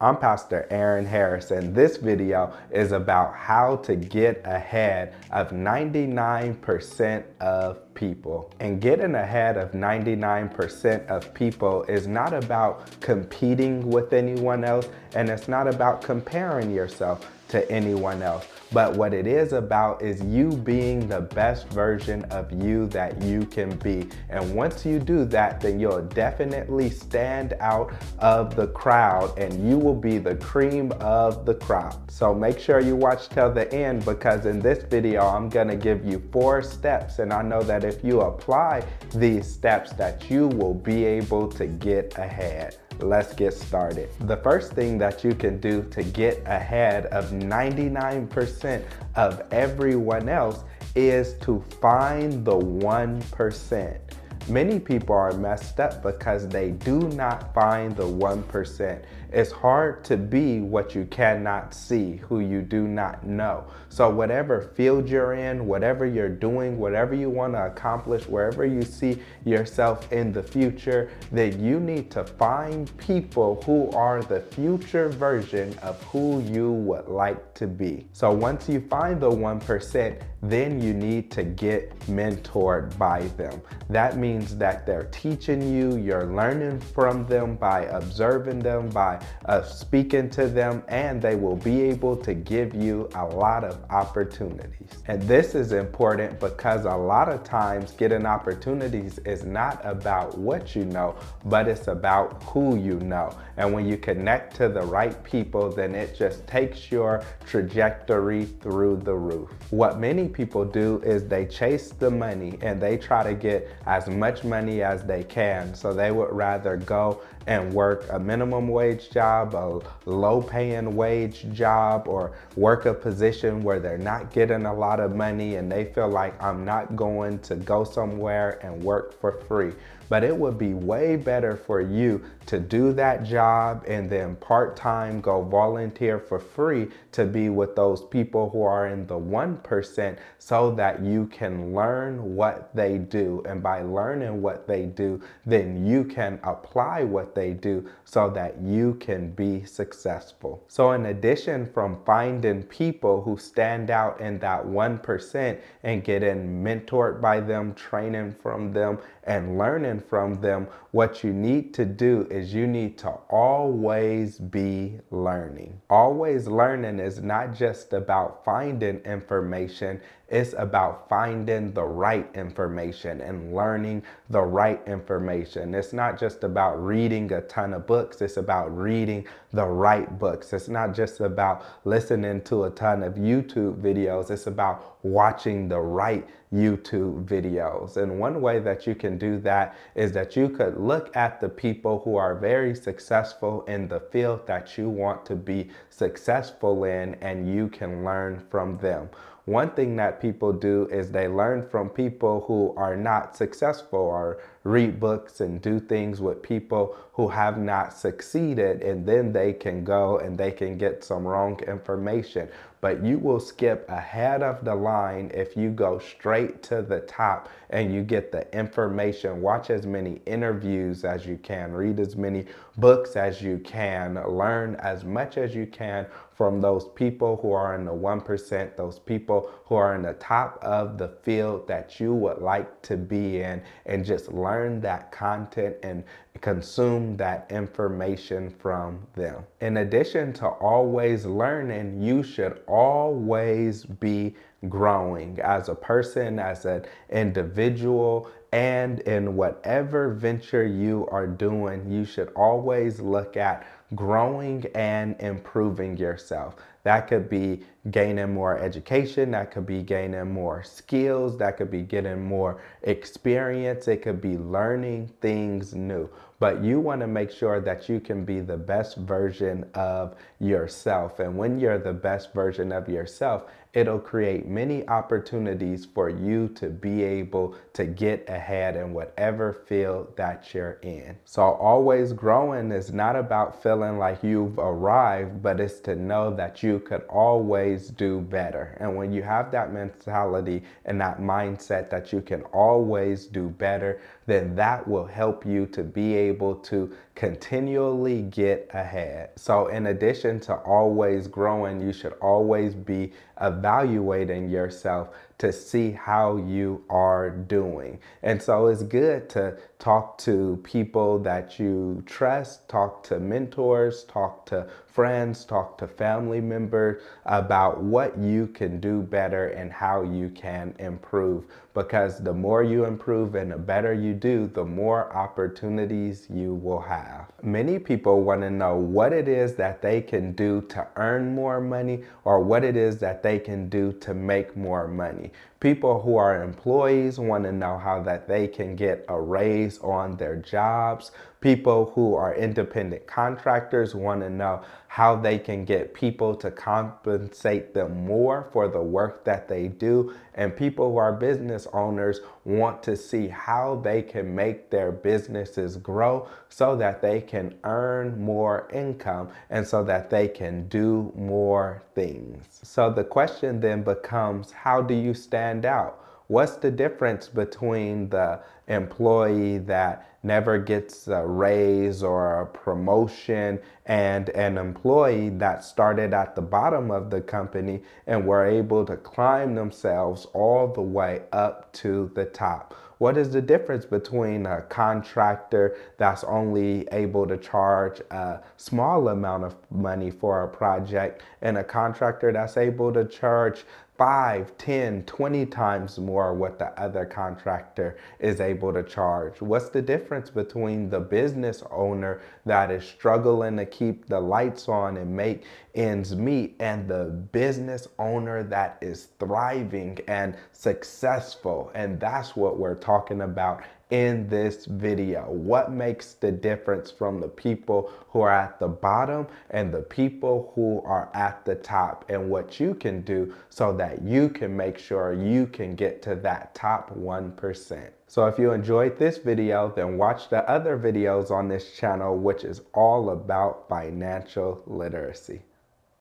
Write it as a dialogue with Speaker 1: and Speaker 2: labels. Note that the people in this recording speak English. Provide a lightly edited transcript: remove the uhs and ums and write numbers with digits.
Speaker 1: I'm Pastor Aaron Harris, and this video is about how to get ahead of 99% of people. And getting ahead of 99% of people is not about competing with anyone else, and it's not about comparing yourself to anyone else. But what it is about is you being the best version of you that you can be. And once you do that, then you'll definitely stand out of the crowd and you will be the cream of the crop. So make sure you watch till the end, because in this video, I'm gonna give you 4 steps. And I know that if you apply these steps, that you will be able to get ahead. Let's get started. The first thing that you can do to get ahead of 99% of everyone else is to find the 1%. Many people are messed up because they do not find the 1%. It's hard to be what you cannot see, who you do not know. So whatever field you're in, whatever you're doing, whatever you want to accomplish, wherever you see yourself in the future, then you need to find people who are the future version of who you would like to be. So once you find the 1%, then you need to get mentored by them. That means that they're teaching you, you're learning from them by observing them, by speaking to them, and they will be able to give you a lot of opportunities. And this is important because a lot of times getting opportunities is not about what you know, but it's about who you know. And when you connect to the right people, then it just takes your trajectory through the roof. What many people do is they chase the money and they try to get as much money as they can. So they would rather go and work a minimum wage job, a low paying wage job, or work a position where they're not getting a lot of money and they feel like, I'm not going to go somewhere and work for free. But it would be way better for you to do that job and then part-time go volunteer for free to be with those people who are in the 1%, so that you can learn what they do. And by learning what they do, then you can apply what they do so that you can be successful. So in addition from finding people who stand out in that 1% and getting mentored by them, training from them, and learning from them, what you need to do is you need to always be learning. Always learning is not just about finding information, it's about finding the right information and learning the right information. It's not just about reading a ton of books, it's about reading the right books. It's not just about listening to a ton of YouTube videos, it's about watching the right YouTube videos. And one way that you can do that is that you could look at the people who are very successful in the field that you want to be successful in, and you can learn from them. One thing that people do is they learn from people who are not successful, or read books and do things with people who have not succeeded, and then they can go and they can get some wrong information. But you will skip ahead of the line if you go straight to the top and you get the information. Watch as many interviews as you can, read as many books as you can, learn as much as you can from those people who are in the 1%, those people who are in the top of the field that you would like to be in, and just learn that content and consume that information from them. In addition to always learning, you should always be growing as a person, as an individual, and in whatever venture you are doing, you should always look at growing and improving yourself. That could be gaining more education, that could be gaining more skills, that could be getting more experience, it could be learning things new. But you want to make sure that you can be the best version of yourself. And when you're the best version of yourself, it'll create many opportunities for you to be able to get ahead in whatever field that you're in. So always growing is not about feeling like you've arrived, but it's to know that you could always do better. And when you have that mentality and that mindset that you can always do better, then that will help you to be able to continually get ahead. So in addition to always growing, you should always be evaluating yourself to see how you are doing. And so it's good to talk to people that you trust, talk to mentors, talk to friends, talk to family members about what you can do better and how you can improve. Because the more you improve and the better you do, the more opportunities you will have. Many people want to know what it is that they can do to earn more money or what it is that they can do to make more money. People who are employees want to know how that they can get a raise on their jobs. People who are independent contractors want to know how they can get people to compensate them more for the work that they do. And people who are business owners want to see how they can make their businesses grow so that they can earn more income and so that they can do more things. So the question then becomes, how do you stand out? What's the difference between the employee that never gets a raise or a promotion and an employee that started at the bottom of the company and were able to climb themselves all the way up to the top? What is the difference between a contractor that's only able to charge a small amount of money for a project and a contractor that's able to charge 5, 10, 20 times more what the other contractor is able to charge? What's the difference between the business owner that is struggling to keep the lights on and make ends meet and the business owner that is thriving and successful? And that's what we're talking about in this video. What makes the difference from the people who are at the bottom and the people who are at the top, and what you can do so that you can make sure you can get to that top 1%. So if you enjoyed this video, then watch the other videos on this channel, which is all about financial literacy.